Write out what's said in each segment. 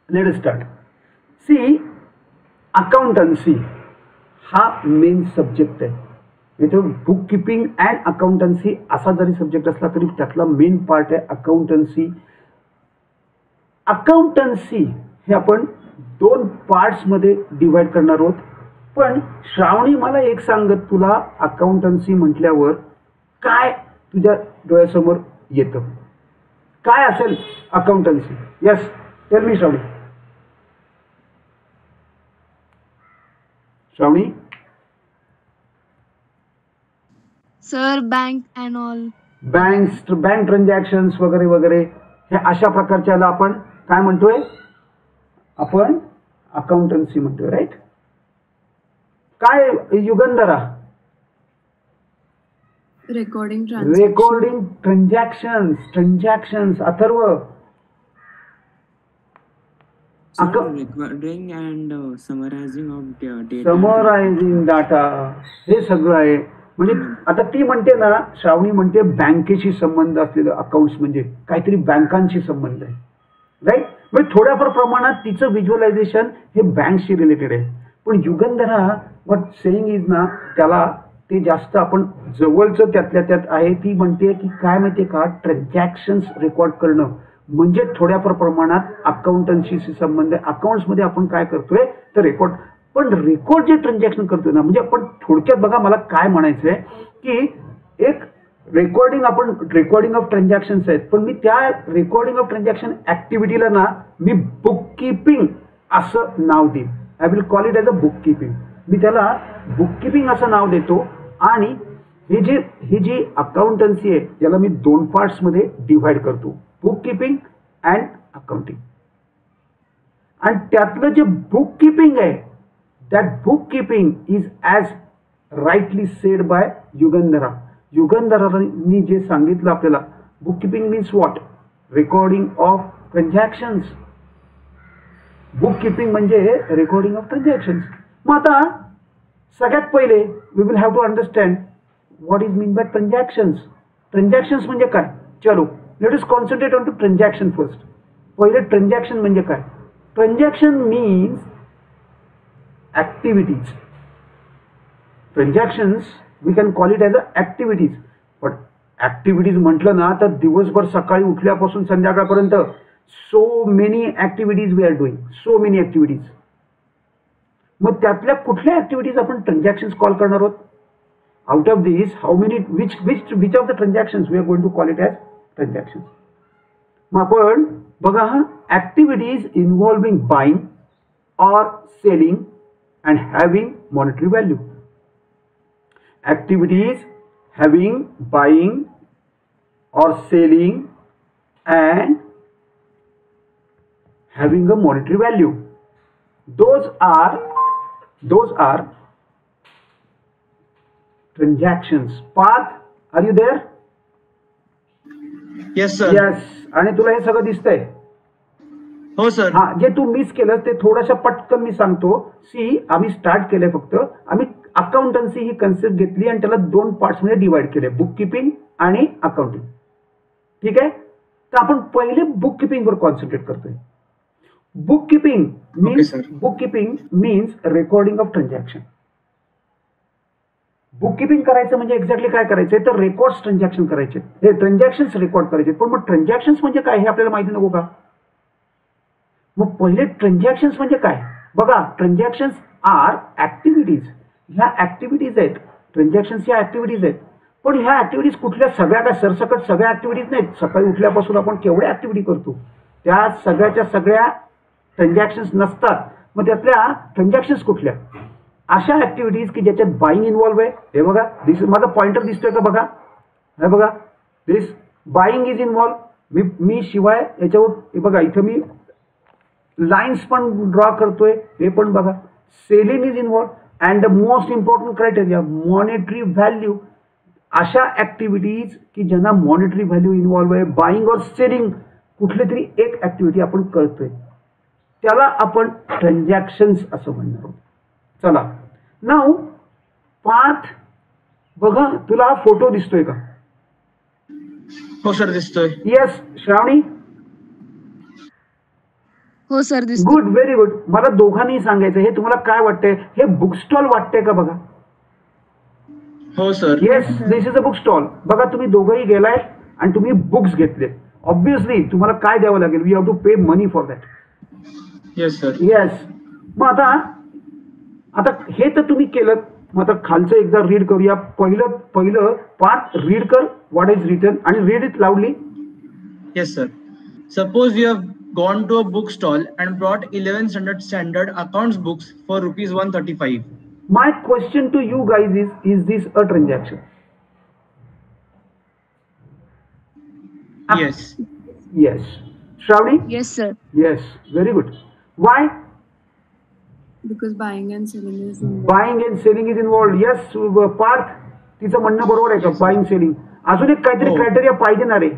Late us start. See, accountancy हा main subject आहे. इथं बुक किपिंग अँड अकाउंटन्सी असा जरी सब्जेक्ट असला तरी त्यातला मेन पार्ट आहे अकाउंटन्सी. अकाउंटन्सी हे आपण 2 पार्ट्स मध्ये डिवाइड करणार आहोत. पण श्रावणी मला एक सांगत, तुला अकाउंटन्सी म्हटल्यावर काय तुझ्या डोळ्यासमोर येतं, काय असेल accountancy? Yes, tell me Shravani. Shravani? Sir, bank and all. Bank transactions वगैरे वगैरे हे अशा प्रकारच्याला आपण काय म्हणतोय? आपण अकाउंटन्सी म्हणतोय, राईट? काय Yugandhara? Recording transactions. Atharva? recording and summarizing of data. Summarising data हे सगळं आहे. म्हणजे आता ती म्हणते ना, श्रावणी म्हणते बँकेशी संबंध असलेलं अकाउंट्स म्हणजे काहीतरी बँकांशी संबंध आहे, राईट? म्हणजे थोड्याफार प्रमाणात तिचं व्हिज्युअलायझेशन हे बँकशी रिलेटेड आहे. पण युगंधरा व्हॉट सेइंग इज ना, त्याला ते जास्त आपण जवळचं त्यातल्या त्यात आहे. ती म्हणते की काय माहितीये का, ट्रान्झॅक्शन्स रेकॉर्ड करणं म्हणजे थोड्याफार प्रमाणात अकाउंटन्सीशी संबंध आहे. अकाउंट्समध्ये आपण काय करतोय तर रेकॉर्ड. पण रेकॉर्ड जे ट्रान्झॅक्शन करतोय ना, म्हणजे आपण थोडक्यात बघा मला काय म्हणायचंय की एक रेकॉर्डिंग ऑफ ट्रान्झॅक्शन्स आहेत. पण मी त्या रेकॉर्डिंग ऑफ ट्रान्झॅक्शन ऍक्टिव्हिटीला ना मी बुक किपिंग असं नाव देईन. I will call it as a book keeping. मी त्याला बुक किपिंग असं नाव देतो. आणि ही जी अकाउंटन्सी आहे याला मी 2 पार्ट्स मध्ये डिव्हाइड करतो, बुक किपिंग अँड अकाउंटिंग. आणि त्यातलं जे बुक किपिंग आहे, that book keeping is as rightly said by Yugandhara. युगंधरांनी जे सांगितलं आपल्याला, book keeping means what? Recording of transactions. Book keeping म्हणजे रेकॉर्डिंग ऑफ ट्रान्झॅक्शन्स. मग आता सगळ्यात पहिले we will have to understand what is mean by transactions. Transactions म्हणजे काय? चलो let us concentrate on to transaction first. पहिले ट्रान्झॅक्शन म्हणजे काय? Transaction means activities. Transactions we can call it as a activities. पण ऍक्टिव्हिटीज म्हटलं ना तर दिवसभर सकाळी उठल्यापासून संध्याकाळपर्यंत so many activities we are doing, so many activities. मग त्यातल्या कुठल्या ऍक्टिव्हिटीज आपण ट्रान्झॅक्शन्स कॉल करणार आहोत? Out of this how many which of the transactions we are going to call it as transactions. मग आपण बघा, हा ऍक्टिव्हिटीज इन्व्हॉल्विंग बाईंग और selling and having monetary value. Activities having buying और selling and having a monetary value, those are transactions. Parth, are you there? Yes sir. Yes. आणि तुला हे सगळं दिसतंय? हो सर. हा, जे तू मिस केलं ते थोडंसं पटकन मी सांगतो. सी, आम्ही स्टार्ट केलंय, फक्त आम्ही अकाउंटन्सी ही कन्सेप्ट घेतली आणि त्याला 2 पार्ट्स मध्ये डिवाइड केले, बुक किपिंग आणि अकाउंटिंग. ठीक आहे? तर आपण पहिले बुक किपिंग वर कॉन्सन्ट्रेट करतोय. Bookkeeping means recording of transaction. Bookkeeping करायचं म्हणजे एक्झॅक्टली काय करायचंय तर रेकॉर्ड्स ट्रान्झॅक्शन करायचे, हे ट्रान्झॅक्शन्स रेकॉर्ड करायचे. पण मग ट्रान्झॅक्शन्स म्हणजे काय हे आपल्याला माहिती नको का? मग पहिले ट्रान्झॅक्शन्स म्हणजे काय बघा. Transactions are activities. ह्या ऍक्टिव्हिटीज आहेत. ट्रान्झॅक्शन्स ह्या ऍक्टिव्हिटीज आहेत. पण ह्या ऍक्टिव्हिटीज कुठल्या सगळ्या काय सरसकट सगळ्या ऍक्टिव्हिटीज नाहीत. सकाळी उठल्यापासून आपण केवढ्या ऍक्टिव्हिटी करतो त्या सगळ्याच्या सगळ्या ट्रान्झॅक्शन्स नसतात. मग त्यातल्या ट्रान्झॅक्शन्स कुठल्या? अशा ऍक्टिव्हिटीज की ज्याच्यात बाईंग इन्व्हॉल्व आहे. हे बघा, दिस माझा पॉइंटर दिसतोय का? बघा, हे बघा, दिस बाईंग इज इन्व्हॉल्व. मी शिवाय याच्यावर हे बघा, इथं मी लाईन्स पण ड्रॉ करतोय, हे पण बघा. Selling is involve and the most important criteria monetary value. अशा ऍक्टिव्हिटीज की ज्यांना मॉनिटरी व्हॅल्यू इन्व्हॉल्व आहे, बाईंग और सेलिंग कुठली तरी एक ऍक्टिव्हिटी आपण करतोय, त्याला आपण ट्रान्झॅक्शन्स असं म्हणणार आहोत. चला, नाउ पार्थ, बघा तुला हा फोटो दिसतोय का? हो सर, दिसतोय. येस. श्रावणी? हो सर दिसत. Good, very good. मला दोघांनी सांगायचं हे तुम्हाला काय वाटतंय, हे बुक स्टॉल वाटतंय का बघा. हो sir. Yes, this is a book stall. बघा तुम्ही दोघंही गेलाय आणि तुम्ही बुक्स घेतले. ऑब्विसली तुम्हाला काय द्यावं लागेल, we have to pay money for that. Yes sir. Yes. मग आता हे तर तुम्ही केलं. मग आता खालचं एकदा रीड करूया. पहिलं पार्ट रीड कर, व्हॉट इज रिटन, आणि read it लाऊडली. Yes, sir. Suppose you have gone to a bookstall and brought 11 standard accounts books for rupees 135. My question to you guys is this a transaction? Yes. Yes. Shravani? Yes sir. Yes. Very good. Why? Because buying and selling is Buying and selling is involved. Yes, Parth, तिचं म्हणणं बरोबर आहे का? Buying selling. अजून एक काहीतरी criteria पाहिजे ना रे.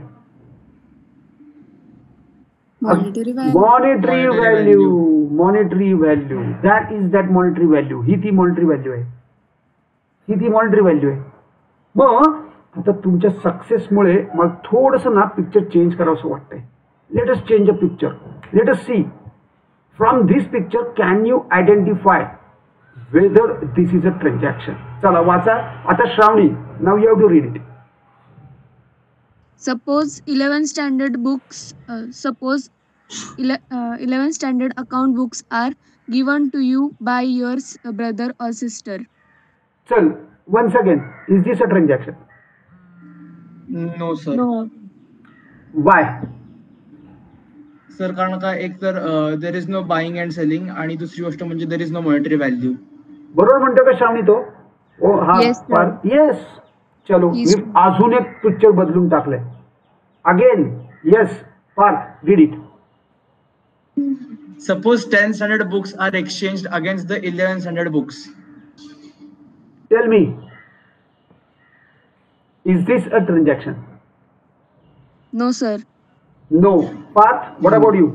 monetary value. Monetary value. Monetary value. That monetary value. ही ती monetary value आहे. ही ती monetary value आहे. मग आता तुमच्या सक्सेसमुळे मला थोडंसं ना पिक्चर चेंज करावंसं वाटतंय. Let us change a picture. Let us see from this picture can you identify whether this is a transaction. चला वाचा आता. Shravani, now you have to read it. Suppose 11 standard books. Suppose 11 standard account books are given to you by your brother or sister. चल, once again, is this a transaction? No, sir. No. Why? Sir कारण का एक तर there is no buying and selling आणि दुसरी गोष्ट म्हणजे there is no monetary value. बरोबर म्हणतो का श्रावणी तो? ओ हा. Yes, sir. येस. चलो, Yes. मी अजून एक पिक्चर बदलून टाकलंय. Again yes, Parth read it. Suppose 10 standard books are exchanged against the 11 standard books. Tell me, is this a transaction? No sir. No. Parth, what about you?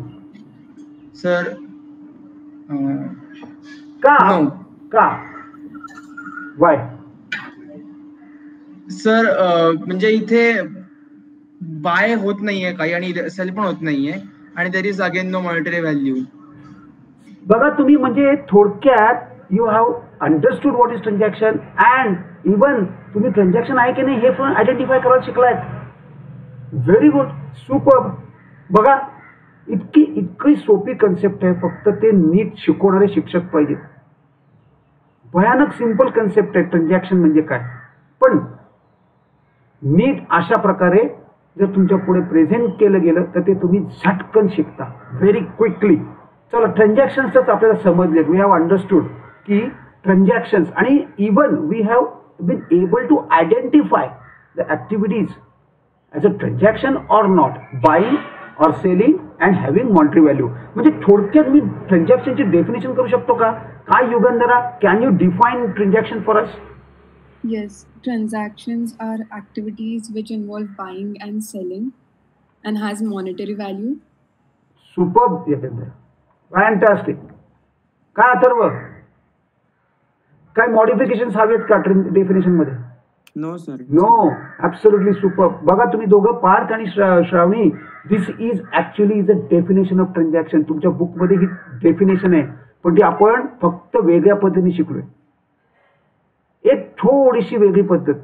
Sir, का? No. का? Why? Sir म्हणजे इथे bye होत नाहीये काही आणि sale पण होत नाहीये आणि there is again no monetary value. बघा तुम्ही म्हणजे थोडक्यात you have understood what is transaction and even तुम्ही ट्रान्झॅक्शन आहे की नाही हे पण आयडेंटिफाय करायला शिकलायत. Very good, super. बघा इतकी सोपी कन्सेप्ट आहे, फक्त ते नीट शिकवणारे शिक्षक पाहिजेत. भयानक सिंपल कन्सेप्ट आहे ट्रान्झॅक्शन म्हणजे काय, पण नीट अशा प्रकारे जर तुमच्या पुढे प्रेझेंट केलं गेलं तर ते तुम्ही झटकन शिकता व्हेरी क्विकली. चला, ट्रान्झॅक्शन्सच आपल्याला समजले. वी हॅव अंडरस्टूड की ट्रान्झॅक्शन्स आणि even we have been able to identify the activities as a transaction or not, buying or selling and having monetary value. म्हणजे थोडक्यात मी ट्रान्झॅक्शनची डेफिनेशन करू शकतो का? काय युगंधरा, can you define transaction for us? Yes, transactions are activities which involve buying and selling and has monetary value. Superb Yugandhara, fantastic. काय अथर्व, काय मॉडिफिकेशन्स हवेत का डेफिनेशन मध्ये? No sir. No, absolutely super. बघा तुम्ही दोघं, पार्थ आणि Shravani, this is actually is a definition of transaction. तुमच्या बुकमध्ये ही डेफिनेशन आहे, पण ती आपण फक्त वेगळ्या पद्धतीने शिकलोय. एक थोडीशी वेगळी पद्धत,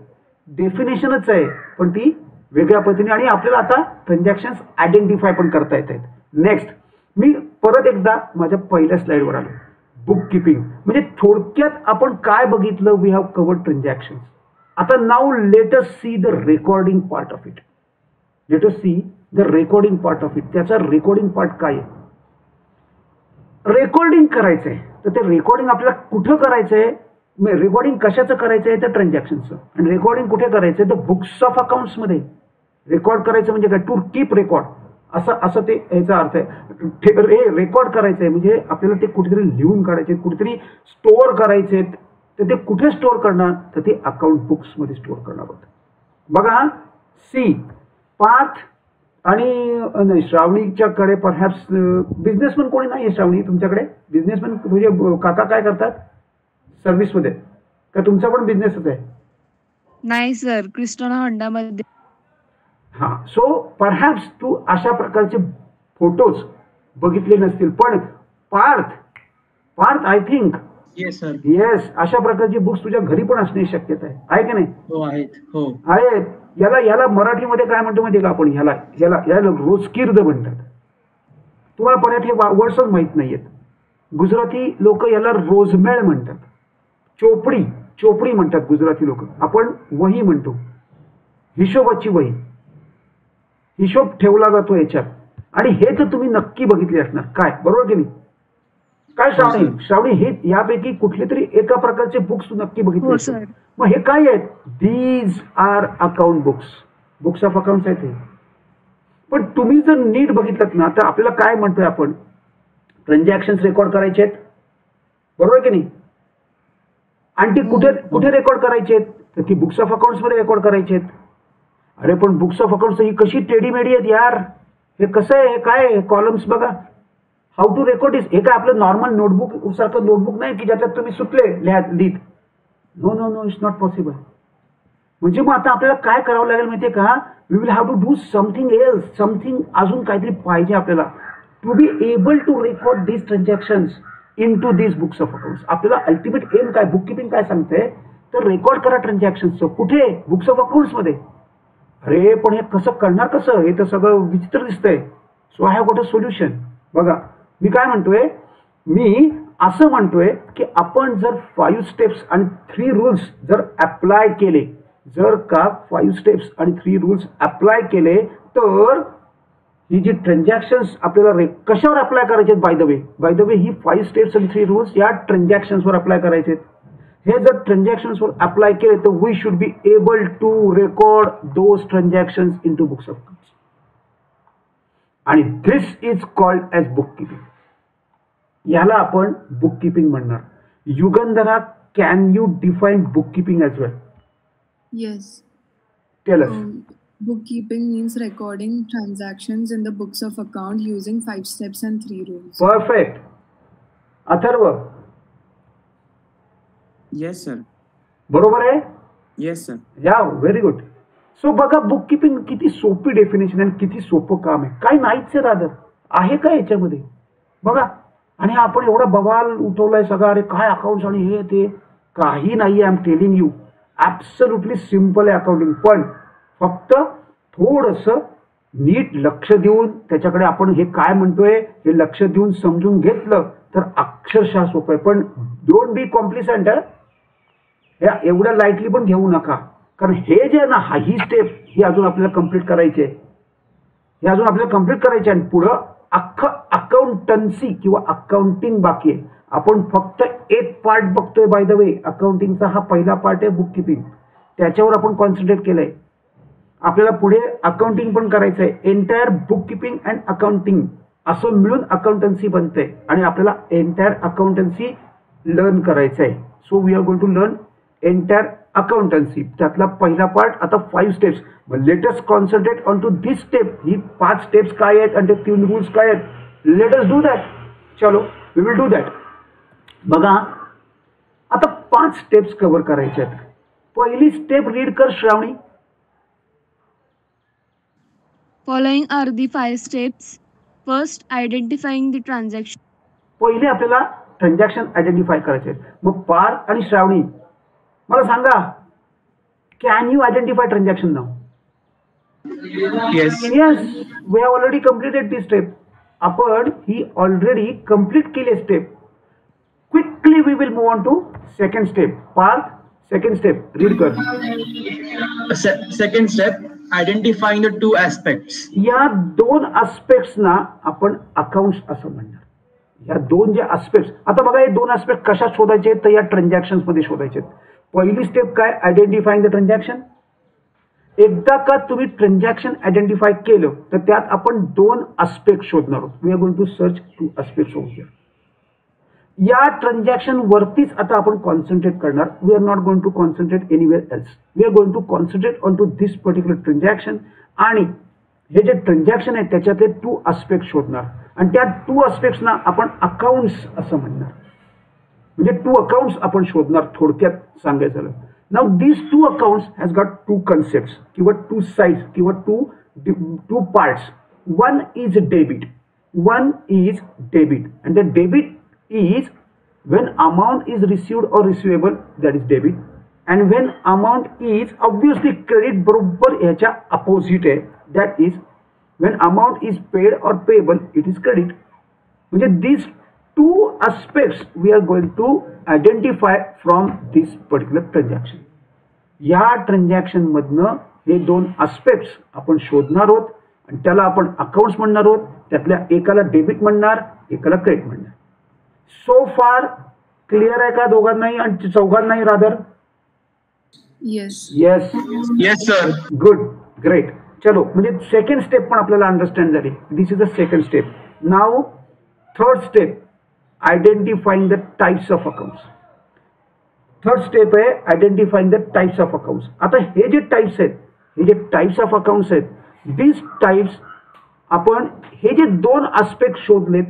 डेफिनेशनच आहे पण ती वेगळ्या पद्धतीने, आणि आपल्याला आता ट्रान्झॅक्शन्स आयडेंटिफाय पण करता येत आहेत. नेक्स्ट, मी परत एकदा माझ्या पहिल्या स्लाइडवर आलो. बुक किपिंग म्हणजे थोडक्यात आपण काय बघितलं? We have covered transactions. आता now let us see the recording part of it. Let us see the recording part of it. त्याचा रेकॉर्डिंग पार्ट काय आहे? रेकॉर्डिंग करायचंय तर ते रेकॉर्डिंग आपल्याला कुठं करायचंय? रेकॉर्डिंग कशाचं करायचं आहे? तर ट्रान्झॅक्शनचं. आणि रेकॉर्डिंग कुठे करायचं? तर बुक्स ऑफ अकाउंट्स मध्ये रेकॉर्ड करायचं. म्हणजे काय? टू कीप रेकॉर्ड, असं ते याचा अर्थ आहे. रेकॉर्ड करायचं आहे म्हणजे आपल्याला ते कुठेतरी लिहून काढायचे, कुठेतरी स्टोअर करायचे. तर ते कुठे स्टोअर करणार? तर ते अकाउंट बुक्स मध्ये स्टोअर करणार होतं. बघा, सी पार्थ आणि श्रावणीच्याकडे परहॅप्स बिझनेसमॅन कोणी नाही आहे. श्रावणी, तुमच्याकडे बिझनेसमॅन तुझे काका काय करतात सर्व्हिसमध्ये? का तुमचा पण बिझनेसच आहे? नाही सर, क्रिस्टोना होंडा मध्ये. हा, सो परहॅप्स तू अशा प्रकारचे फोटोज बघितले नसतील. पण Parth Parth I think yes sir. Yes, अशा प्रकारची बुक्स तुझ्या घरी पण असण्याची शक्यता आहे की नाही? हो आहेत. हो आहेत. याला याला मराठीमध्ये काय म्हणतो माहिती का आपण? ह्याला याला याला रोजकीर्द म्हणतात. तुम्हाला परत हे वर्ड्सच माहित नाहीयेत. गुजराती लोक याला रोजमेळ म्हणतात. चोपडी चोपडी म्हणतात गुजराती लोक. आपण वही म्हणतो, हिशोबाची वही. हिशोब ठेवला जातो याच्यात. आणि हे तर तुम्ही नक्की बघितले असणार. काय बरोबर की नाही? काय श्रावणी? श्रावणी हे यापैकी कुठले तरी एका प्रकारचे बुक्स तू नक्की बघितले हो असतील. सर. मग हे काय आहेत? These are account books. Books of accounts आहेत हे. पण तुम्ही जर नीट बघितलं ना तर आपल्याला काय म्हणतोय आपण? ट्रान्झॅक्शन रेकॉर्ड करायचे आहेत, बरोबर की नाही? आणि ते कुठे कुठे रेकॉर्ड करायचे आहेत? तर ती बुक्स ऑफ अकाउंट्स मध्ये रेकॉर्ड करायचे आहेत. अरे पण बुक्स ऑफ अकाउंट्स ही कशी टेडीमेडी आहेत यार. हे कसं आहे? काय कॉलम्स बघा. How to record is. हे काय आपलं नॉर्मल नोटबुक सारखं नोटबुक नाही की ज्याच्यात तुम्ही सुटले लिहित. No no no, it's not possible. म्हणजे मग आता आपल्याला काय करावं लागेल माहितीये का? We will have to do something else. Something अजून काहीतरी पाहिजे आपल्याला to be able to record these transactions into these books of accounts. आपल्याला अल्टिमेट एम काय? बुक किपिंग काय सांगते? तर रेकॉर्ड करा ट्रान्झॅक्शन्सचं. कुठे? बुक्स ऑफ अकाउंट्स मध्ये. अरे पण हे कसं करणार कसं? हे तर सगळं विचित्र दिसतंय. So I have got a solution. बघा मी काय म्हणतोय, मी असं म्हणतोय की आपण जर 5 स्टेप्स आणि 3 रूल्स जर अप्लाय केले, जर का 5 स्टेप्स आणि 3 रूल्स अप्लाय केले तर ही जी ट्रान्झॅक्शन्स आपल्याला कशावर अप्लाय करायचे? By the way he 5 steps आणि 3 रूल्स या ट्रान्झॅक्शन्सवर अप्लाय करायचे. हे जर ट्रान्झॅक्शन्सवर अप्लाय केले तर we should be able to record those transactions into books of accounts. आणि this is called as book keeping. याला आपण बुक किपिंग म्हणणार. Yugandhara, can you define book keeping as well? Yes. Tell us. Bookkeeping means recording transactions in the books of account using 5 steps and 3 rules. Perfect. Atharva Yes, sir. बरोबर आहे? Yes, sir. या very good. So बघा book keeping किती सोपी definition आणि किती सोपं काम आहे. काय नाहीच आहे दादर आहे का याच्यामध्ये? बघा. आणि आपण एवढा बवाल उठवलाय सगळा. अरे काय अकाउंट्स आणि हे ते काही नाही. I am telling you absolutely simple आहे अकाउंटिंग. पण फक्त थोडंसं नीट लक्ष देऊन त्याच्याकडे आपण हे काय म्हणतोय हे लक्ष देऊन समजून घेतलं तर अक्षरशः सोपं आहे. पण डोंट बी कॉम्प्लिसंट. ह्या एवढ्या लाईटली पण घेऊ नका. कारण हे जे ना ही स्टेप ही अजून आपल्याला कम्प्लीट करायची आहे. हे अजून आपल्याला कम्प्लीट करायचे आणि पुढं अख्खं अकाउंटन्सी किंवा अकाउंटिंग बाकी आहे. आपण फक्त एक पार्ट बघतोय. बाय द वे अकाउंटिंगचा हा पहिला पार्ट आहे बुक किपिंग. त्याच्यावर आपण कॉन्सन्ट्रेट केलंय. आपल्याला पुढे अकाउंटिंग पण करायचं आहे. Entire book keeping and accounting असं मिळून अकाउंटन्सी बनते आणि आपल्याला एंटायर अकाउंटन्सी लर्न करायचं आहे. So we are going to learn entire accountancy. त्यातला पहिला पार्ट आता 5 steps. Let us concentrate on to this step. ही 5 स्टेप्स काय आहेत आणि ते 3 रूल्स काय आहेत? Let us do that. चलो वी विल डू दॅट. बघा आता 5 स्टेप्स कव्हर करायचे आहेत. पहिली स्टेप रीड कर श्रावणी. Following are the 5 steps. First, identifying the transaction. पहिले आपल्याला ट्रान्झॅक्शन आयडेंटिफाय करायचे आहेत. मग पार्थ आणि श्रावणी मला सांगा, कॅन यू आयडेंटिफाय ट्रान्झॅक्शन नाव? Yes. Yes, we have already completed the step. आपण ही ऑलरेडी कम्प्लीट केली step. Quickly we will move on to second step. Parth second step read कर. Second step, identifying the 2 aspects. या 2 आस्पेक्ट्सना आपण accounts असं म्हणणार. या 2 जे आस्पेक्ट्स आता बघा हे 2 आस्पेक्ट कशात शोधायचे तर या ट्रान्झॅक्शन्स मध्ये शोधायचे. पहिली स्टेप काय? Identifying the transaction. एकदा का तुम्ही ट्रान्झॅक्शन आयडेंटिफाय केलं तर त्यात आपण 2 आस्पेक्ट शोधणार आहोत. We are going to search 2 aspects over here. या ट्रान्झॅक्शन वरतीच आता आपण कॉन्सन्ट्रेट करणार. We are not going to concentrate anywhere else. We are going to concentrate on to this particular transaction. आणि हे जे ट्रान्झॅक्शन आहे त्याच्यातले 2 आस्पेक्ट शोधणार आणि त्या 2 आस्पेक्ट्सना आपण अकाउंट्स असं म्हणणार. म्हणजे 2 अकाउंट्स आपण शोधणार थोडक्यात सांगायचं झालं. Now these 2 accounts has got 2 concepts किंवा 2 साइड्स किंवा 2 parts. One is debit. one is debit, and the debit is when amount is received or receivable, that is debit, and when amount is obviously credit बरोबर ह्याच्या opposite आहे, that is when amount is paid or payable, it is credit. म्हणजे these two aspects we are going to identify from this particular transaction. या transaction मधनं हे दोन aspects आपण शोधणार आहोत आणि त्याला आपण अकाउंट्स म्हणणार आहोत. त्यातल्या एकाला डेबिट म्हणणार, एकाला क्रेडिट म्हणणार. सो फार क्लिअर आहे का दोघांनाही आणि चौघांनाही रादर? Yes. Yes Yes, sir. Good, great. चलो, म्हणजे सेकंड स्टेप पण आपल्याला अंडरस्टँड झाली. This is the second step. Now third step, identifying the types of accounts. Third step आहे identifying the types of accounts. आता हे जे टाइप्स आहेत, हे जे टाइप्स ऑफ अकाउंट्स आहेत, दिस टाइप्स आपण हे जे दोन आस्पेक्ट शोधलेत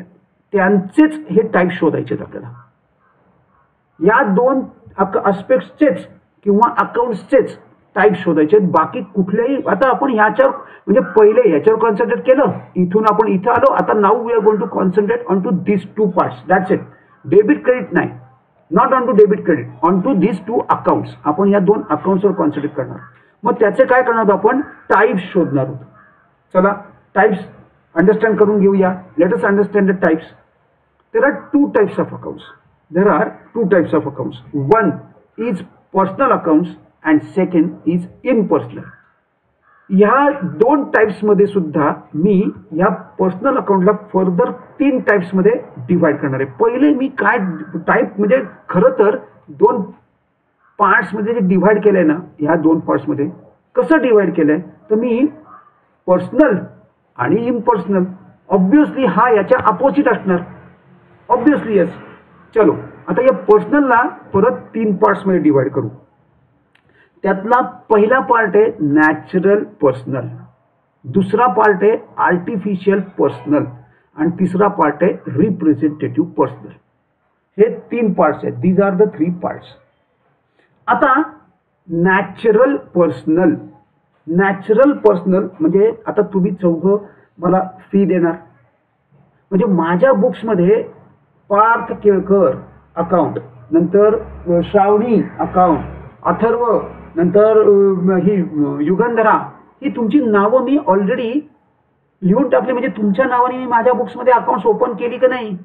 त्यांचेच हे टाइप शोधायचे आपल्याला. या दोन आस्पेक्ट्सचेच किंवा अकाउंट्सचेच टाइप शोधायचे. बाकी कुठल्याही, आता आपण ह्याच्यावर म्हणजे पहिले ह्याच्यावर कॉन्सन्ट्रेट केलं, इथून आपण इथं आलो. आता now we are going to concentrate on to this two parts, that's it. Debit credit नाही, not on to debit credit, on to this two accounts. आपण या दोन अकाउंट्सवर कॉन्सन्ट्रेट करणार. मग त्याचे काय करणार आहोत आपण? टाइप्स शोधणार आहोत. चला टाइप्स अंडरस्टँड करून घेऊया. Let us understand the types. There are two types of accounts. There are two types of accounts. One is personal accounts and second is impersonal. ह्या दोन टाइप्स मध्ये सुद्धा मी या पर्सनल अकाउंटला फर्दर 3 टाइप्स मध्ये divide करणार आहे. पहिले मी काय टाइप म्हणजे खरं तर दोन पार्ट्स मध्ये जे डिवाइड केलंय ना, ह्या दोन पार्ट्स मध्ये कसं डिवाइड केलंय तर मी पर्सनल आणि इम्पर्सनल, ऑब्विसली हा याच्या अपोजिट असणार, ऑब्विसली. येस. चलो आता या पर्सनलला परत 3 पार्ट्स मध्ये डिवाइड करू. त्यातला पहिला पार्ट आहे नॅचरल पर्सनल, दुसरा पार्ट आहे आर्टिफिशियल पर्सनल आणि तिसरा पार्ट आहे रिप्रेझेंटेटिव्ह पर्सनल. हे 3 पार्ट्स आहेत. These are the 3 parts. आता नॅचरल पर्सनल. नॅचरल पर्सनल म्हणजे आता तुम्ही चौघं मला फी देणार, म्हणजे माझ्या बुक्समध्ये पार्थ केळकर अकाउंट, नंतर श्रावणी अकाउंट, अथर्व, नंतर ही युगंधरा, ही तुमची नावं मी ऑलरेडी लिहून टाकली. म्हणजे तुमच्या नावाने मी माझ्या बुक्समध्ये अकाउंट्स ओपन केली का नाही?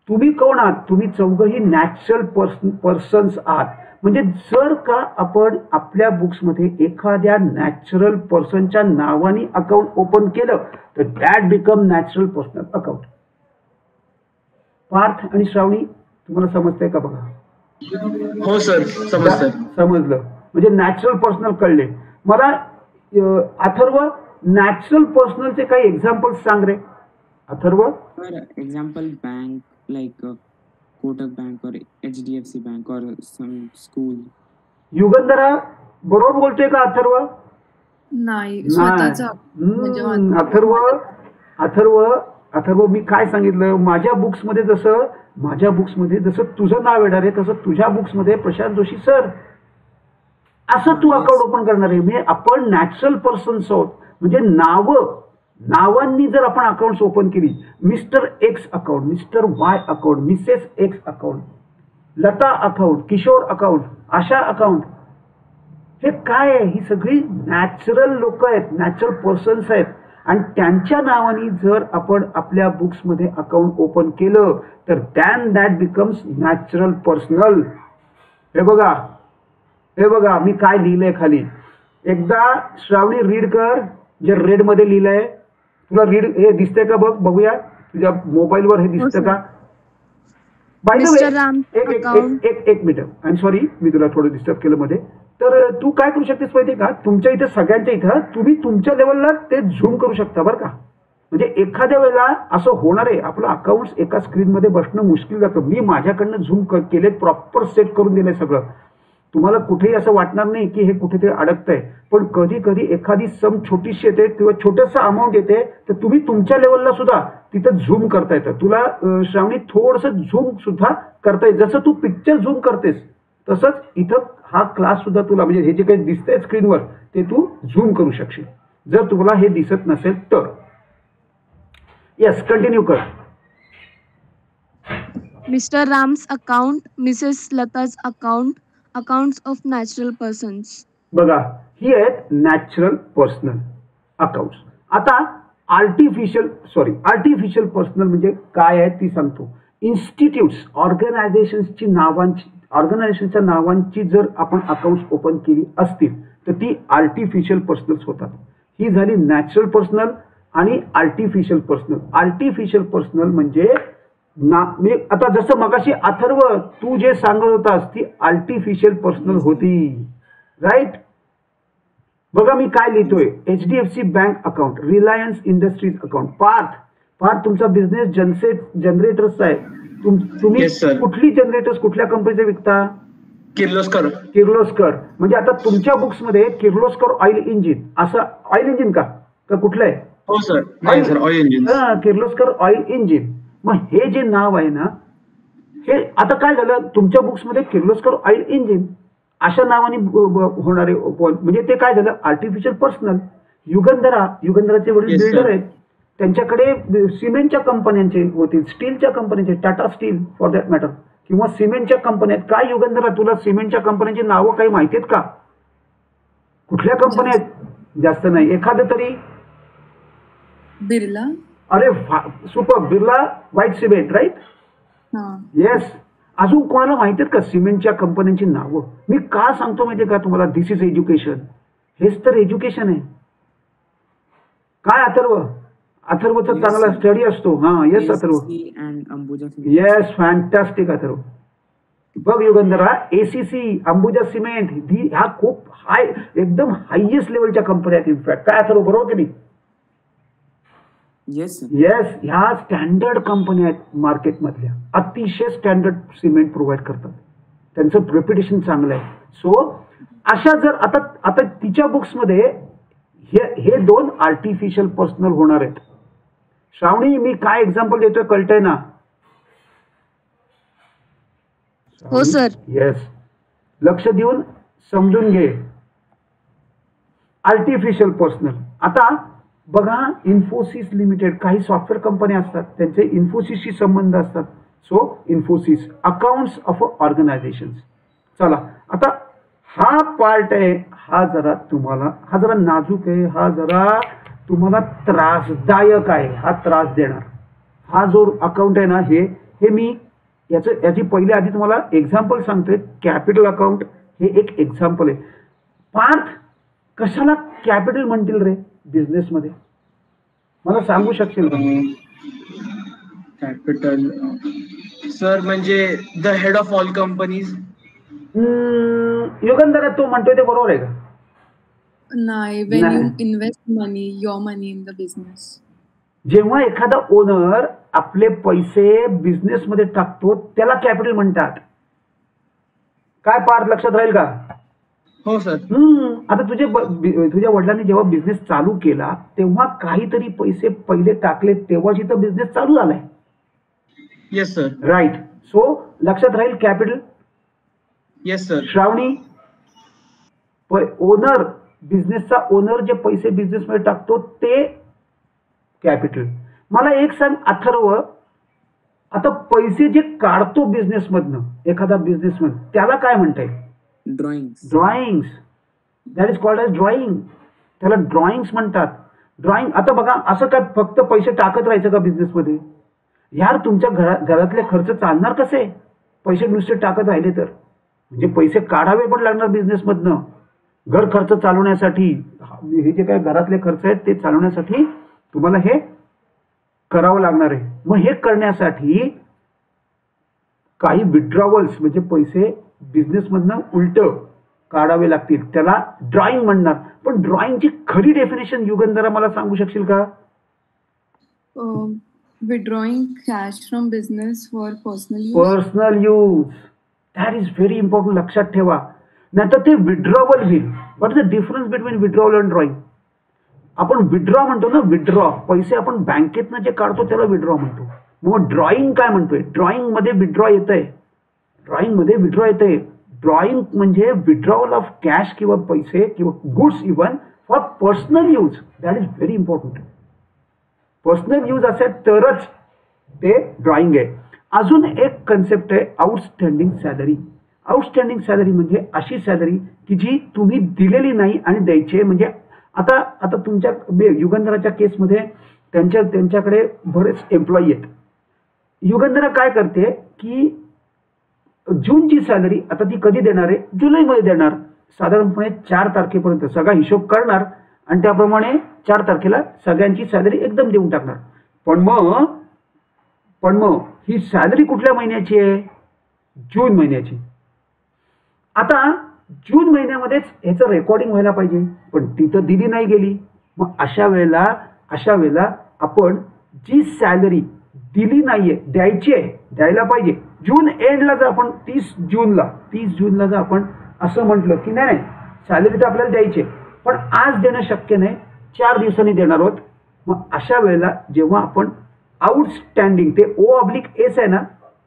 तुम्ही कोण आहात? तुम्ही चौघही नॅचरल पर्सन्स आहात. म्हणजे जर का आपण आपल्या बुक्समध्ये एखाद्या नॅचरल पर्सनच्या नावाने अकाउंट ओपन केलं तर that become natural personal account. Parth आणि श्रावणी तुम्हाला समजतंय का बघा? हो सर, समजतं. समजलं. म्हणजे नॅचरल पर्सनल कळले मला. अथर्व, नॅचरल पर्सनलचे काही एक्झाम्पल्स सांग रे Atharva. Example bank like Kotak Bank or HDFC Bank or some school. Yugandhara बरोबर बोलतोय का अथर्व? नाही, स्वतःचा म्हणजे माझा. अथर्व मी काय सांगितलं, माझ्या बुक्समध्ये जसं तुझं नाव येणार आहे तसं तुझ्या बुक्समध्ये प्रशांत जोशी सर असं तू अकाउंट ओपन करणार आहे. म्हणजे आपण नॅचरल पर्सन्स आहोत. म्हणजे नावांनी जर आपण अकाउंट ओपन केली, Mr X account, Mr Y account, Mrs X account, Lata account, Kishore account, Asha account, हे काय आहे? ही सगळी नॅचरल लोक आहेत, नॅचरल पर्सन्स आहेत. आणि त्यांच्या नावाने जर आपण आपल्या बुक्समध्ये अकाउंट ओपन केलं तर than that becomes natural personal. हे बघा मी काय लिहिलंय खाली. एकदा श्रावणी रीड कर जे रेड मध्ये लिहिलंय. तुला रीड हे दिसतंय का? बघूया तुझ्या मोबाईलवर हे दिसतं का? बाय द वे एक मिनिट, आय एम सॉरी मी तुला थोडं डिस्टर्ब केलं मध्ये. तर तू काय करू शकतेस माहिती का, तुमच्या इथे सगळ्यांच्या इथं तुम्ही तुमच्या लेवलला ते झूम करू शकता बरं का. म्हणजे एखाद्या वेळेला असं होणार आहे, आपलं अकाउंट्स एका स्क्रीनमध्ये बसणं मुश्किल जातं. मी माझ्याकडनं झूम केले, प्रॉपर सेट करून दिलंय सगळं. तुम्हाला कुठेही असं वाटणार नाही की हे कुठेतरी अडकतंय. पण कधी कधी एखादी सम छोटीशी येते किंवा छोटंसं अमाऊंट येते तर तुम्ही तुमच्या लेवलला सुद्धा तिथं झूम करता येतं. तुला श्रावणी थोडंसं झूम सुद्धा करता येईल. जसं तू पिक्चर झूम करतेस तसंच इथं हा क्लास सुद्धा तुला, म्हणजे हे जे काही दिसतंय स्क्रीनवर ते तू झूम करू शकशील जर तुम्हाला हे दिसत नसेल तर. येस कंटिन्यू कर. Mr. Ram's account, Mrs. Lata's account, accounts of natural persons. बघा ही आहेत नॅचरल पर्सनल अकाउंट. आता आर्टिफिशियल पर्सनल म्हणजे काय आहे ती सांगतो. इन्स्टिट्यूट्स ऑर्गनायझेशनच्या नावांची जर आपण अकाउंट्स ओपन केली असतील तर ती आर्टिफिशियल पर्सनल्स होतात. ही झाली नॅचरल पर्सनल आणि आर्टिफिशियल पर्सनल. आर्टिफिशियल पर्सनल म्हणजे मी आता जसं मगाशी अथर्व तू जे सांगत होतास ती आर्टिफिशियल पर्सनल होती, राईट. बघा मी काय लिहितोय. HDFC bank account, Reliance Industries account, Parth तुमचा बिझनेस जनरेटर्सचा आहे. तुम्ही कुठली जनरेटर्स कुठल्या कंपनीचे विकता? किर्लोस्कर. म्हणजे आता तुमच्या बुक्स मध्ये किर्लोस्कर ऑइल इंजिन असं ऑइल इंजिन का कुठलं आहे? हो sir, oil engine. Kirloskar oil engine. मग हे जे नाव आहे ना हे आता काय झालं तुमच्या बुक्स मध्ये किर्लोस्कर ऑइल इंजिन अशा नावाने होणारे म्हणजे ते काय झालं आर्टिफिशियल पर्सनल. युगंधराचे वडील बिल्डर आहेत, त्यांच्याकडे सिमेंटच्या कंपन्यांचे होतील, स्टीलच्या कंपन्यांचे, Tata steel for that matter, किंवा सिमेंटच्या कंपन्या आहेत. काय युगंधरा तुला सिमेंटच्या कंपन्यांची नावं काही माहिती आहेत का? कुठल्या कंपन्या आहेत? जास्त नाही, एखादं तरी. बिर्ला. अरे super, Birla white cement, right. Yes. अजून कोणाला माहिती आहेत का सिमेंटच्या कंपन्यांची नावं? मी का सांगतो माहितीये का तुम्हाला? दिस इज एज्युकेशन. हेच तर एज्युकेशन आहे. काय अथर्वचा चांगला स्टडी असतो. हा yes Atharva. Yes fantastic Atharva. बघ युगंधरा, ACC, अंबुजा सिमेंट ह्या खूप एकदम हायएस्ट लेवलच्या कंपन्या आहेत. इनफॅक्ट काय अथर्व बरोबर की नाही? येस ह्या स्टँडर्ड कंपन्या आहेत मार्केटमधल्या, अतिशय स्टँडर्ड सिमेंट प्रोव्हाइड करतात, त्यांचं रेप्युटेशन चांगलं आहे. सो अशा जर आता तिच्या बुक्समध्ये हे दोन आर्टिफिशियल पर्सनल होणार आहेत. श्रावणी मी काय एक्झाम्पल देतोय कळतंय ना? हो सर. येस, लक्ष देऊन समजून घे. Artificial personal. आता बघा इन्फोसिस लिमिटेड, काही सॉफ्टवेअर कंपन्या असतात त्यांचे इन्फोसिसशी संबंध असतात. So Infosys accounts of organisation. चला आता हा पार्ट आहे, हा जरा नाजूक आहे, हा जरा तुम्हाला त्रासदायक आहे, हा त्रास देणार. हा जो अकाउंट आहे ना हे मी याची पहिले आधी तुम्हाला एक्झाम्पल सांगतोय. कॅपिटल अकाउंट हे एक एक्झाम्पल आहे. पार्थ कशाला कॅपिटल म्हणतील रे बिझनेसमध्ये? मला सांगू शकशील का? कॅपिटल सर म्हणजे the head of all companies. Yugandhar तो म्हणतोय ते बरोबर आहे का? नाही. when you invest money, your money in the business. जेव्हा एखादा ओनर आपले पैसे बिझनेस मध्ये टाकतो त्याला कॅपिटल म्हणतात. काय पार्थ लक्षात राहील का? हो सर. आता तुझ्या वडिलांनी जेव्हा बिझनेस चालू केला तेव्हा काहीतरी पैसे पहिले टाकले तेव्हा जिथं बिझनेस चालू झालाय. Yes sir. राईट. सो लक्षात राहील capital. Yes sir. Shravani, owner, बिझनेसचा ओनर जे पैसे बिझनेसमध्ये टाकतो ते कॅपिटल. मला एक सांग अथर्व, आता पैसे जे काढतो बिझनेसमधनं एखादा बिझनेसमॅन त्याला काय म्हणता येईल? Drawings. That is called as drawing. त्याला ड्रॉइंग्स म्हणतात. ड्रॉइंग. आता बघा असं काय फक्त पैसे टाकत राहायचं का बिझनेसमध्ये? यार तुमच्या घरातले खर्च चालणार कसे? पैसे नुसते टाकत राहिले तर. म्हणजे पैसे काढावे पण लागणार बिझनेसमधनं. घर खर्च चालवण्यासाठी, हे जे काय घरातले खर्च आहेत ते चालवण्यासाठी तुम्हाला हे करावं लागणार आहे. मग हे करण्यासाठी काही विड्रॉवल्स म्हणजे पैसे बिझनेसमधनं उलट काढावे लागतील, त्याला ड्रॉइंग म्हणणार. पण ड्रॉइंगची खरी डेफिनेशन युगंधरा मला सांगू शकशील का? Withdrawing cash from business for personal use. Personal use. That is very important. लक्षात ठेवा. नाहीतर ते विड्रॉवल होईल. What is the difference between withdrawal and drawing? आपण विड्रॉ म्हणतो ना, विड्रॉ पैसे आपण बँकेतनं जे काढतो त्याला विड्रॉ म्हणतो. मग ड्रॉइंग काय म्हणतोय? ड्रॉइंग मध्ये विड्रॉ येतंय. ड्रॉइंग म्हणजे विड्रॉवल ऑफ कॅश किंवा पैसे किंवा goods even for personal use. That is very important. Personal use असेल तरच ते ड्रॉइंग आहे. अजून एक कन्सेप्ट आहे आउटस्टँडिंग सॅलरी. आउटस्टँडिंग सॅलरी म्हणजे अशी सॅलरी की जी तुम्ही दिलेली नाही आणि द्यायची आहे. म्हणजे आता तुमच्या युगंधराच्या केसमध्ये त्यांच्याकडे बरेच एम्प्लॉई आहेत. युगंधरा काय करते की जूनची सॅलरी आता ती कधी देणार आहे, जुलैमध्ये देणार. साधारणपणे 4 तारखेपर्यंत सगळा हिशोब करणार आणि त्याप्रमाणे 4 तारखेला सगळ्यांची सॅलरी एकदम देऊन टाकणार. पण मग ही सॅलरी कुठल्या महिन्याची आहे, जून महिन्याची. आता जून महिन्यामध्येच ह्याचं रेकॉर्डिंग व्हायला पाहिजे, पण ती तर दिली नाही गेली. मग अशा वेळेला आपण जी सॅलरी दिली नाहीये, द्यायची आहे, द्यायला पाहिजे. जून एंडला जर आपण 30 जूनला जर आपण असं म्हटलं की नाही सॅलरी तर आपल्याला द्यायची पण आज देणं शक्य नाही, 4 दिवसांनी देणार आहोत. मग अशा वेळेला जेव्हा आपण आउटस्टँडिंग, ते O/S आहे ना,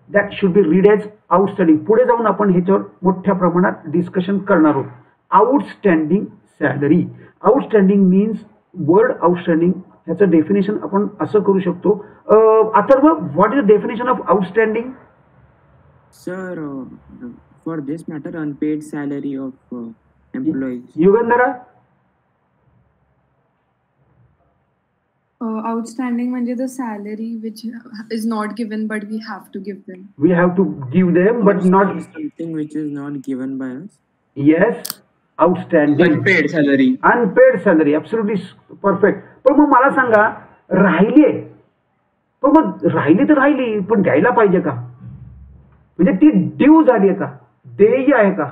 that should be read as outstanding. पुढे जाऊन आपण ह्याच्यावर मोठ्या प्रमाणात डिस्कशन करणार आहोत. Outstanding salary. Outstanding means word outstanding. ह्याचं डेफिनेशन आपण असं करू शकतो. Atharva, what is the definition of outstanding? Sir, for this matter, unpaid salary of employees. Yugandhara? Outstanding म्हणजे the salary which is not given but we have to give them. We have to give them but not. Something which is not given by us. Yes, outstanding. Unpaid salary. Unpaid salary, absolutely perfect. पण मग मला सांगा, राहिली तर राहिली, पण द्यायला पाहिजे का? म्हणजे ती ड्यू झाली आहे का, देय आहे का,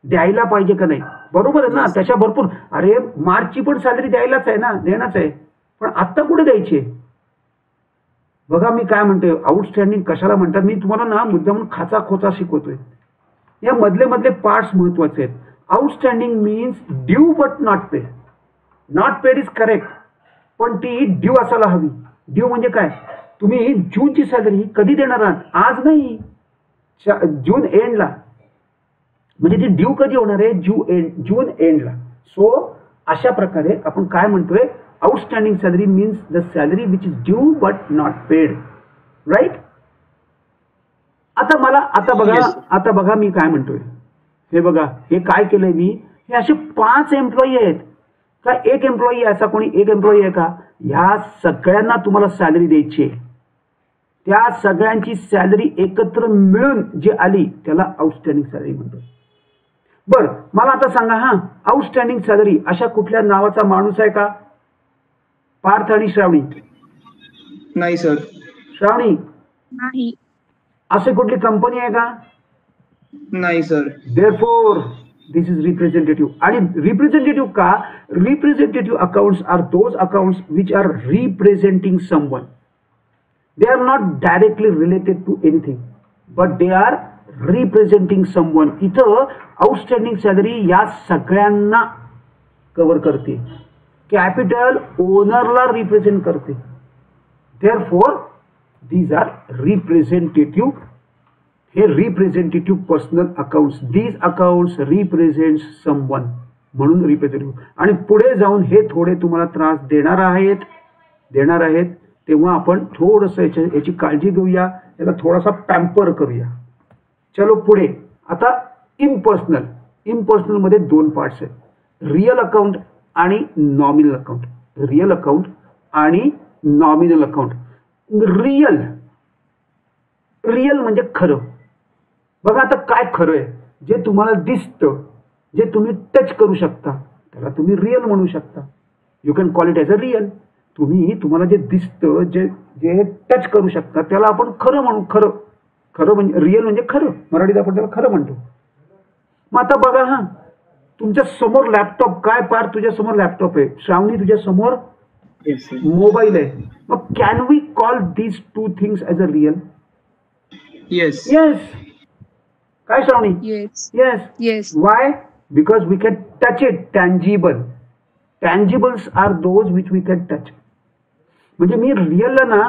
द्यायला पाहिजे का नाही? बरोबर आहे ना. त्याच्या भरपूर, अरे मार्चची पण सॅलरी द्यायलाच आहे ना, देणंच आहे, पण आत्ता कुठे द्यायची? बघा मी काय म्हणतोय, आउटस्टँडिंग कशाला म्हणतात, मी तुम्हाला ना मुद्दामून खाचा खोचा शिकवतोय. या मधले पार्ट्स महत्वाचे आहेत. Outstanding means due but not paid. Not paid is correct, पण ती ड्यू असायला हवी. ड्यू म्हणजे काय, तुम्ही जूनची सॅलरी कधी देणार आहात? आज नाही, जून एंडला. म्हणजे ती ड्यू कधी होणार आहे, जून एंडला. सो अशा प्रकारे आपण काय म्हणतोय, outstanding salary means the salary which is due but not paid. Right? आता बघा मी काय म्हणतोय. हे बघा, हे काय केलंय मी, हे असे 5 एम्प्लॉई आहेत का, एक एम्प्लॉई असा कोणी एक एम्प्लॉई आहे का? ह्या सगळ्यांना तुम्हाला सॅलरी द्यायची आहे. त्या सगळ्यांची सॅलरी एकत्र मिळून जी आली त्याला आउटस्टँडिंग सॅलरी म्हणतो. बरं, मला आता सांगा, आउटस्टँडिंग सॅलरी अशा कुठल्या नावाचा माणूस आहे का? पार्थ आणि श्रावणी? नाही सर. श्रावणी? नाही. असे कुठली कंपनी आहे का? नाही sir. Therefore this is representative. आणि रिप्रेझेंटेटिव्ह का? Representative accounts are those accounts which are representing someone. They are not directly related to anything, but they are representing someone. इथं आउटस्टँडिंग सॅलरी या सगळ्यांना कव्हर करते. Capital ओनरला represent करते. Therefore, these are representative. हे representative personal accounts. These accounts represent someone म्हणून representative. आणि पुढे जाऊन हे थोडे तुम्हाला त्रास देणार आहेत. तेव्हा आपण थोडंसं याची काळजी घेऊया, याला थोडासा पॅम्पर करूया. चलो पुढे. आता इम्पर्सनल मध्ये 2 पार्ट्स आहेत, रिअल अकाउंट आणि नॉमिनल अकाउंट. रिअल अकाउंट आणि नॉमिनल अकाउंट. रिअल म्हणजे खरं. बघा आता काय खरं आहे, जे तुम्हाला दिसतं, जे तुम्ही टच करू शकता त्याला तुम्ही रिअल म्हणू शकता. You can call it as a real. तुम्हाला जे दिसतं, जे टच करू शकता त्याला आपण खरं म्हणू. खरं म्हणजे रिअल म्हणजे खरं. मराठीत आपण त्याला खरं म्हणतो. मग आता बघा, तुमच्या समोर लॅपटॉप, काय पार तुझ्या समोर लॅपटॉप आहे, श्रावणी तुझ्या समोर मोबाईल आहे. मग can we call these 2 things as a real? Yes. काय Shravani? Yes. Why? Because we can touch it. Tangibles are those which we can touch. म्हणजे मी रिअलला ना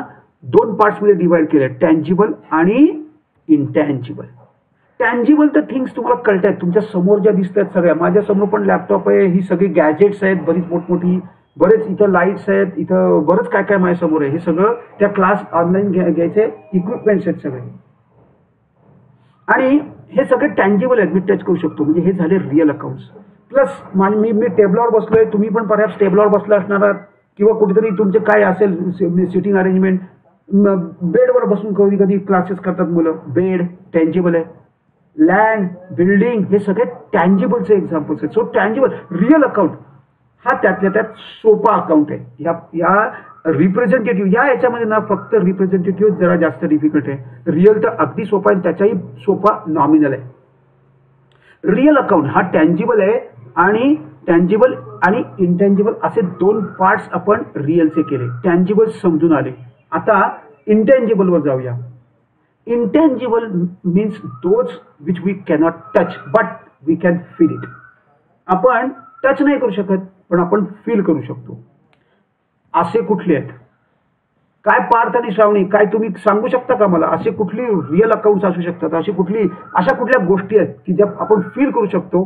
2 पार्ट्स मध्ये डिवाइड केले, टँजिबल आणि इंटँजिबल. टँजिबल तर थिंग्स तुम्हाला कळत आहेत, तुमच्या समोर ज्या दिसत आहेत सगळ्या. माझ्या समोर पण लॅपटॉप आहे, ही सगळी गॅजेट्स आहेत, बरीच मोठमोठी. बरेच इथं लाईट्स आहेत, इथं बरंच काय काय माझ्यासमोर आहे. हे सगळं त्या क्लास ऑनलाईन घ्यायचे इक्विपमेंट्स आहेत सगळे. आणि हे सगळे टँजिबल आहेत, मी टच करू शकतो. म्हणजे हे झाले रिअल अकाउंट्स. प्लस मी टेबलावर बसलोय, तुम्ही पण परहॅप्स टेबलावर बसला असणार आहात किंवा कुठेतरी तुमचे काय असेल सिटिंग अरेंजमेंट. बेडवर बसून कधी कधी क्लासेस करतात मुलं. बेड टँजिबल आहे. लँड, बिल्डिंग, हे सगळे टँजिबलचे एक्झाम्पल्स आहेत. सो टँजिबल रिअल अकाउंट हा त्यातल्या त्यात सोपा अकाउंट आहे. या रिप्रेझेंटेटिव्ह याच्यामध्ये ना फक्त रिप्रेझेंटेटिव्ह जरा जास्त डिफिकल्ट आहे. रिअल तर अगदी सोपा आहे, त्याच्याही सोपा नॉमिनल आहे. रिअल अकाउंट हा टँजिबल आहे आणि टँजिबल आणि इंटँजिबल असे दोन पार्ट्स आपण रिअलचे केले. टँजिबल समजून आले. आता इंटँजिबलवर जाऊया. Intangible means those which we cannot touch but we can feel it. आपण टच नाही करू शकत पण आपण फील करू शकतो. असे कुठले आहेत? काय पार्थ आणि श्रावणी, काय तुम्ही सांगू शकता का मला? असे कुठली रिअल अकाउंट्स असू शकतात? अशा कुठल्या गोष्टी आहेत की ज्या आपण फील करू शकतो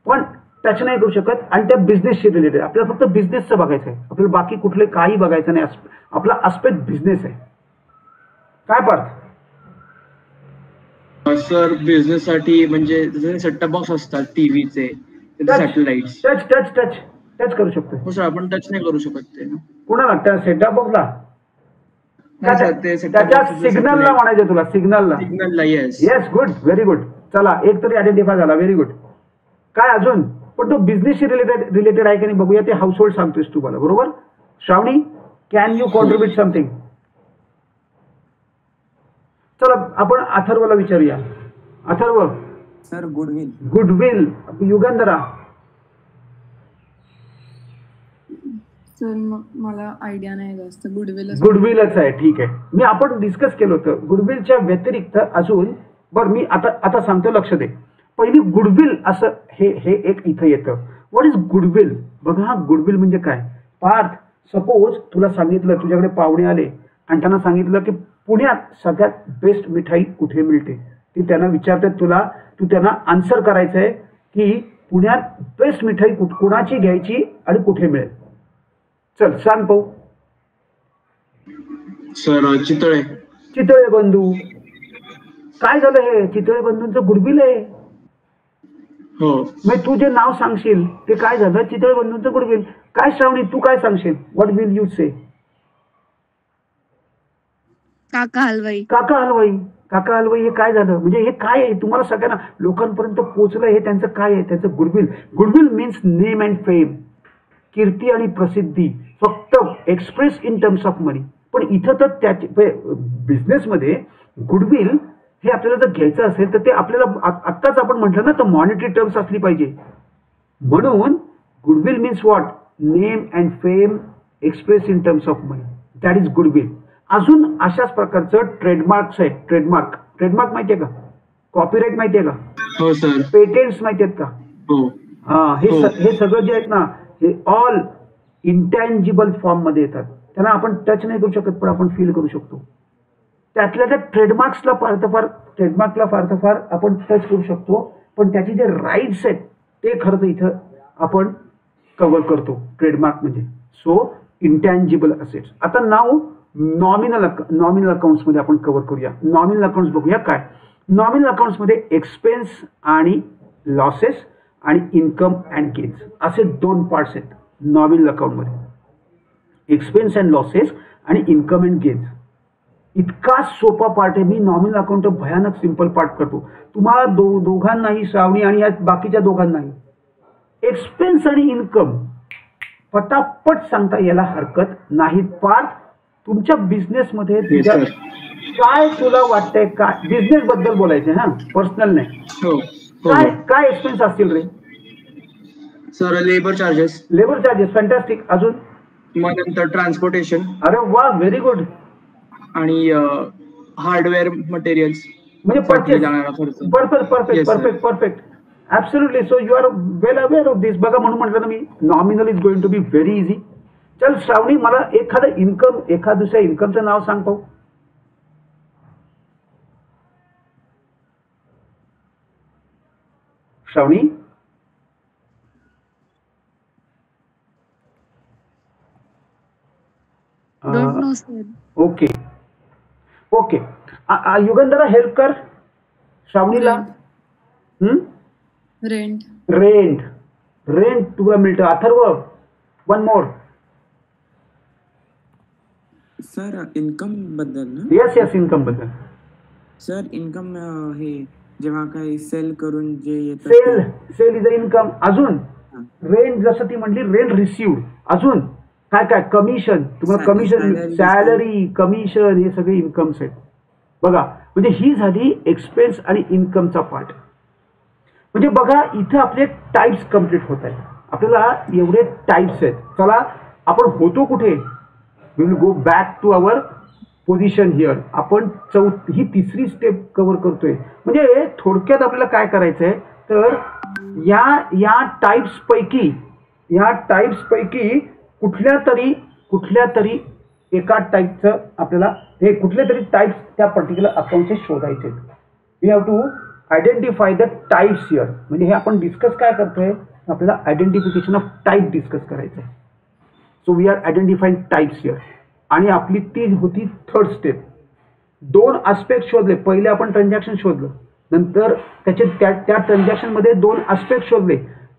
पण टच नाही करू शकत आणि त्या बिझनेसशी रिलेटेड? आपल्याला फक्त बिझनेसचं बघायचं आहे, आपल्याला बाकी कुठले काही बघायचं नाही. आपला आस्पेक्ट बिझनेस आहे. काय पार्थ? सर बिझनेस साठी म्हणजे जसे सेटअप बॉक्स असतात टीव्हीचे, satellite. Touch touch touch touch करू शकतो. हो सर, आपण टच नाही करू शकत ते. कुणाला? त्या सेटअप बॉक्सला? त्याच्या सिग्नलला म्हणायचं तुला? सिग्नलला. Yes, good, very good. चला, एक तरी आयडेंटिफाय झाला. Very good. काय अजून? पण तो बिझनेसशी रिलेटेड आहे की नाही बघूया. ते हाऊस होल्ड सांगतोयस तू मला, बरोबर? Shravani, can you contribute something? चला आपण अथर्वला विचारूया. Atharva. Sir goodwill. Goodwill. Yugandhara. Sir मला आयडिया नाही जास्त. गुडविलच आहे. ठीक आहे, आपण डिस्कस केलं होतं. गुडविलच्या व्यतिरिक्त अजून बरं मी आता सांगतो, लक्ष दे. पहिली गुडविल असं हे एक इथं येतं. What is goodwill? बघा, हा गुडविल म्हणजे काय? पार्थ, सपोज तुला सांगितलं, तुझ्याकडे पाहुणे आले आणि त्यांना सांगितलं की पुण्यात सगळ्यात बेस्ट मिठाई कुठे मिळते. ती त्यांना विचारतात तुला, तू त्यांना आन्सर करायचंय की पुण्यात बेस्ट मिठाई कुणाची घ्यायची आणि कुठे मिळेल. चल सांग पाहू. सर चितळे. चितळे बंधू. काय झालं? हे चितळे बंधूंचं गुडविल आहे. हो. मग तू जे नाव सांगशील ते काय झालं? चितळे बंधूंचं गुडविल. काय श्रावणी, तू काय सांगशील? व्हॉट विल यू से? काका हलवाई. काका हलवाई. काका हलवाई हे काय झालं? म्हणजे हे काय आहे? तुम्हाला सगळ्यांना लोकांपर्यंत पोहोचलं हे त्यांचं काय आहे? त्यांचं goodwill. Goodwill means name and fame. कीर्ती आणि प्रसिद्धी, फक्त express in terms of money. पण इथं तर त्याचे बिझनेसमध्ये गुडविल हे आपल्याला जर घ्यायचं असेल तर ते आपल्याला आत्ताच आपण म्हटलं ना, तर मॉनिटरी टर्म्स असली पाहिजे. म्हणून goodwill means what? Name and fame express in terms of money. That is goodwill. अजून अशाच प्रकारचं ट्रेडमार्क्स आहेत. ट्रेडमार्क माहितीये का? कॉपीराईट माहितीये का? हो सर. पेटेंट्स माहिती आहेत का? हो. हे सगळं जे आहेत ना, हे ऑल इंटँजिबल फॉर्म मध्ये येतात. त्यांना आपण टच नाही करू शकत पण आपण फील करू शकतो. त्यातल्या त्या ट्रेडमार्क्सला फार तर फार आपण टच करू शकतो, पण त्याची जे राईट्स आहेत ते खरं तर इथं आपण कव्हर करतो ट्रेडमार्क म्हणजे. So intangible assets. आता नाव नॉमिनल अकाउंट्समध्ये आपण कव्हर करूया. नॉमिनल अकाउंट्स बघूया काय. नॉमिनल अकाउंट्समध्ये एक्सपेन्स आणि लॉसेस आणि इन्कम अँड गेन्स असे दोन पार्ट्स आहेत नॉमिनल अकाउंटमध्ये. एक्सपेन्स अँड लॉसेस आणि इन्कम अँड गेन्स. इतका सोपा पार्ट आहे. मी नॉमिनल अकाउंट भयानक सिंपल पार्ट करतो. तुम्हाला दोघांनाही, श्रावणी आणि या बाकीच्या दोघांनाही, एक्सपेन्स आणि इन्कम पटापट सांगता यायला हरकत नाही. पार्ट तुमच्या बिझनेसमध्ये काय तुला वाटतंय? काय बिझनेस बद्दल बोलायचं? हा, पर्सनल नाही. काय एक्सपेन्स असतील रे? Sir labour charges. फॅन्टॅस्टिक. अजून? मग नंतर ट्रान्सपोर्टेशन. अरे वा, व्हेरी गुड. आणि हार्डवेअर मटेरियल्स म्हणजे purchase. Perfect. Absolutely. So you are well aware of this. बघा, म्हणून म्हटलं ना मी, nominal is going to be very easy. चल श्रावणी, मला एखाद दुसऱ्या इन्कमचं नाव सांग पाहू. Shravani. don't know, sir. Okay okay. Yugandhara help कर श्रावणीला. Rent. रेंट रेंट तुला मिळतं. अथर्व वन मोर. सर इन्कम बद्दल ना. येस येस इन्कम बद्दल. सर इन्कम हे जेव्हा काही सेल करून जे येतं sale sale is a income. अजून हा. रेंट जसं ती म्हणली रेंट रिसिव्ड. अजून काय काय कमिशन तुम्हाला कमिशन Salary, सॅलरी कमिशन हे सगळे इन्कम्स आहेत बघा. म्हणजे ही झाली एक्सपेन्स आणि इन्कमचा पार्ट. म्हणजे बघा इथं आपले टाइप्स कम्प्लीट होत आहेत. आपल्याला एवढे टाइप्स आहेत. चला आपण होतो कुठे. We will go back to our position here. आपण ही तिसरी स्टेप कव्हर करतोय. म्हणजे थोडक्यात आपल्याला काय करायचंय तर या टाइप्स पैकी कुठल्या तरी एका टाइपचं आपल्याला हे कुठले तरी टाइप्स त्या पर्टिक्युलर अकाउंटचे शोधायचे. We have to identify the types here. म्हणजे हे आपण डिस्कस काय करतोय आपल्याला आयडेंटिफिकेशन ऑफ टाइप डिस्कस करायचं आहे. So we are identifying types here. आणि आपली ती होती थर्ड स्टेप. 2 आस्पेक्ट शोधले. पहिले आपण ट्रान्झॅक्शन शोधलं. नंतर त्या ट्रान्झॅक्शनमध्ये 2 आस्पेक्ट शोधले.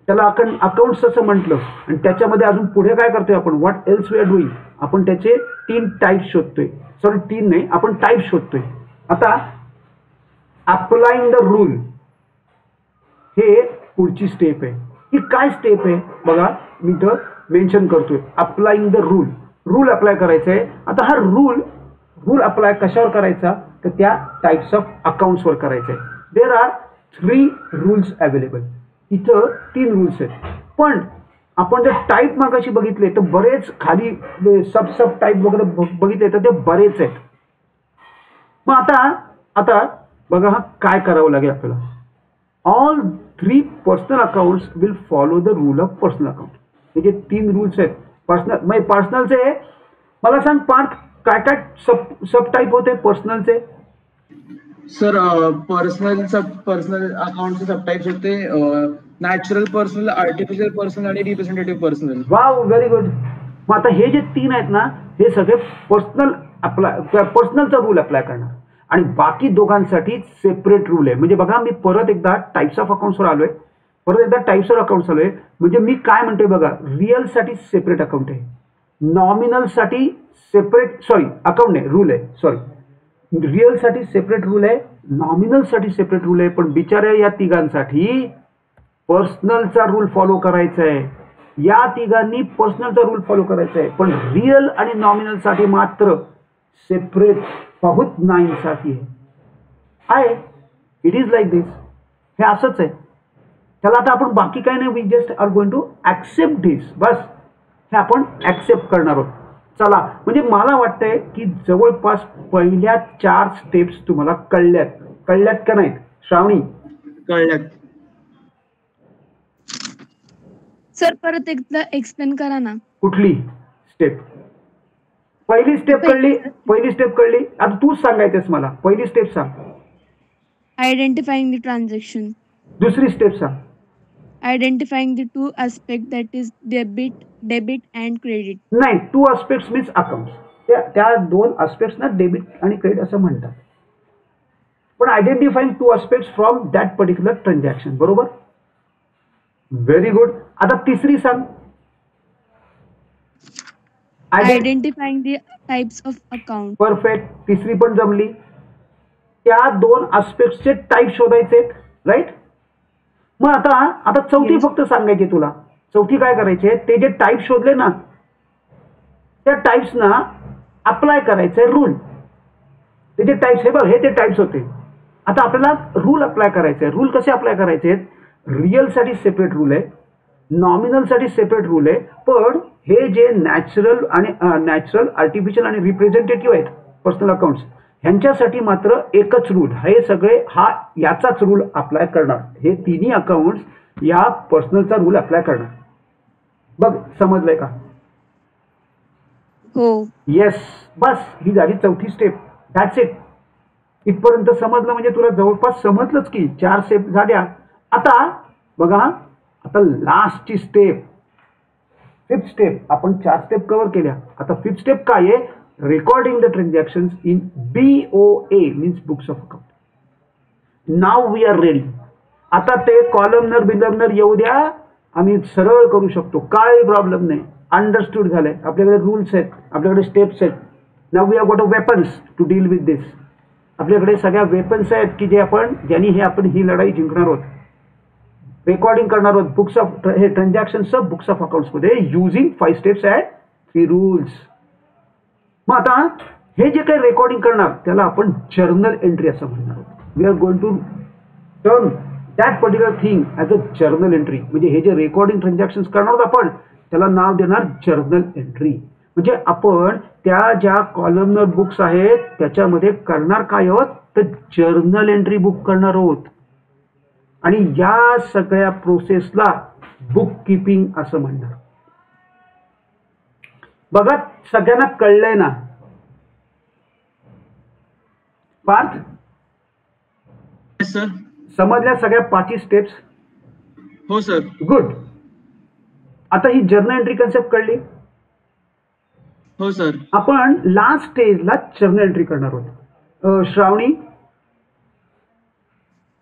त्याला आपण अकाउंट्स असं म्हटलं. आणि त्याच्यामध्ये अजून पुढे काय करतोय आपण what else we are doing. आपण त्याचे 3 टाइप्स शोधतोय. सॉरी 3 नाही आपण टाइप्स शोधतोय. आता अप्लाइंग द रूल हे पुढची स्टेप आहे. ही काय स्टेप आहे बघा मी इथं मेन्शन करतोय. Applying the rule. Rule apply करायचा आहे. आता हा रूल अप्लाय कशावर करायचा तर त्या टाइप्स ऑफ अकाउंट्सवर करायचा आहे. There are 3 rules available. इथं 3 रूल्स आहेत. पण आपण जर टाईप मागाशी बघितले तर बरेच खाली सब टाईप वगैरे बघितले तर ते बरेच आहेत. मग आता बघा हा काय करावं लागेल आपल्याला. All 3 personal accounts will follow the rule of personal account. हे जे 3 रूल्स आहेत पर्सनलचे मला सांग पार्थ काय काय सब टाईप होते पर्सनलचे. सर पर्सनल अकाउंटचे सब टाइप्स होते नॅचरल पर्सनल, आर्टिफिशियल पर्सनल आणि representative personal. Wow very good. मग आता हे जे 3 आहेत ना हे सगळे पर्सनलचा रूल अप्लाय करणार. आणि बाकी दोघांसाठी सेपरेट रूल आहे. म्हणजे बघा मी परत एकदा टाइप्स ऑफ अकाउंट्सवर आलोय. म्हणजे मी काय म्हणतोय बघा रिअल साठी सेपरेट अकाउंट आहे. नॉमिनल साठी सेपरेट अकाउंट नाही रूल आहे. रिअल साठी सेपरेट रूल आहे. नॉमिनल साठी सेपरेट रूल आहे. पण बिचाऱ्या या तिघांसाठी पर्सनलचा रूल फॉलो करायचा आहे. या तिघांनी पर्सनलचा रूल फॉलो करायचा आहे. पण रिअल आणि नॉमिनल साठी मात्र सेपरेट बहुत नाइंसाफी आहे. It is like this. हे असंच आहे. त्याला आता आपण बाकी काही नाही. We just are going to accept this. बस हे आपण ऍक्सेप्ट करणार आहोत. चला म्हणजे मला वाटतंय की जवळपास पहिल्या 4 स्टेप्स तुम्हाला कळल्यात का नाहीत श्रावणी. कळल्यात सर परत एकदा एक्सप्लेन करा ना. कुठली स्टेप. पहिली स्टेप कळली. आता तूच सांगायचंस मला. पहिली स्टेप सांग. Identifying the transaction. दुसरी स्टेप सांग. Identifying the 2 aspects, that is debit and credit. नाही 2 aspects मीन्स अकाउंट. त्या 2 aspectsना डेबिट आणि क्रेडिट असं म्हणतात. पण identifying 2 aspects from that particular transaction. बरोबर व्हेरी गुड. आता तिसरी सांग. Identifying the types of account. Perfect. तिसरी पण जमली. त्या 2 aspectsचे टाईप शोधायचे राईट. मग आता चौथी फक्त सांगायची तुला. चौथी काय करायचे ते जे टाईप शोधले ना त्या टाईप्सना अप्लाय करायचंय रूल. ते जे टाईप्स हे बघ हे ते टाईप्स होते. आता आपल्याला रूल अप्लाय करायचे. रूल कसे अप्लाय करायचे. रिअल साठी सेपरेट रूल आहे. नॉमिनल साठी सेपरेट रूल आहे. पण हे जे नॅचरल, आर्टिफिशियल आणि रिप्रेझेंटेटिव्ह आहेत पर्सनल अकाउंट्स ह्यांच्यासाठी मात्र एकच रूल. हे सगळे याचाच रूल अप्लाय करणार. हे तिन्ही अकाउंट्स या पर्सनलचा रूल अप्लाय करणार. बघ समजलंय का. हो. येस. बस ही झाली चौथी स्टेप. That's it. इथपर्यंत समजलं म्हणजे तुला जवळपास समजलंच की 4 स्टेप झाल्या. आता बघा आता लास्टची स्टेप 5th स्टेप. आपण 4 स्टेप कव्हर केल्या. आता 5th स्टेप काय आहे recording the transactions in BOA means books of account. Now we are ready. आता ते कॉलमनर बिलमनर येऊ द्या, आम्ही सरळ करू शकतो, काही प्रॉब्लेम नाही. अंडरस्टूड झालंय, आपल्याकडे रूल्स आहेत, आपल्याकडे स्टेप्स आहेत. Now we have got a weapons to deal with this. आपल्याकडे सगळ्या वेपन्स आहेत की जे आपण ही लढाई जिंकणार आहोत. रेकॉर्डिंग करणार आहोत बुक्स ऑफ हे ट्रान्झॅक्शन्स बुक्स ऑफ अकाउंट्स मध्ये युझिंग 5 स्टेप्स अँड 3 रूल्स. मग आता हे जे काही रेकॉर्डिंग करणार त्याला आपण जर्नल एंट्री असं म्हणणार आहोत. We are going to turn that particular thing as a journal entry. म्हणजे हे जे रेकॉर्डिंग ट्रान्झॅक्शन्स करणार आहोत आपण त्याला नाव देणार जर्नल एंट्री. म्हणजे आपण त्या ज्या कॉलमनर बुक्स आहेत त्याच्यामध्ये करणार काय आहोत तर जर्नल एंट्री बुक करणार आहोत. आणि या सगळ्या प्रोसेसला बुक किपिंग असं म्हणणार. बघा सगळ्यांना कळलंय ना पार्थ? सर समजल्या सगळ्या 5 स्टेप्स? हो सर. गुड. आता ही जर्नल एंट्री कन्सेप्ट कळली. हो सर. आपण लास्ट स्टेजला जर्नल एंट्री करणार आहोत. Shravani,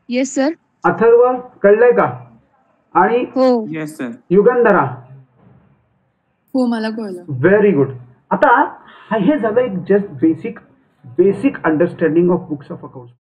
yes sir. अथर्व कळलंय का? आणि हो. Yes sir. युगंधरा? हो मला कळलं. Very good. आता हे झालं एक just basic understanding of books of accounts.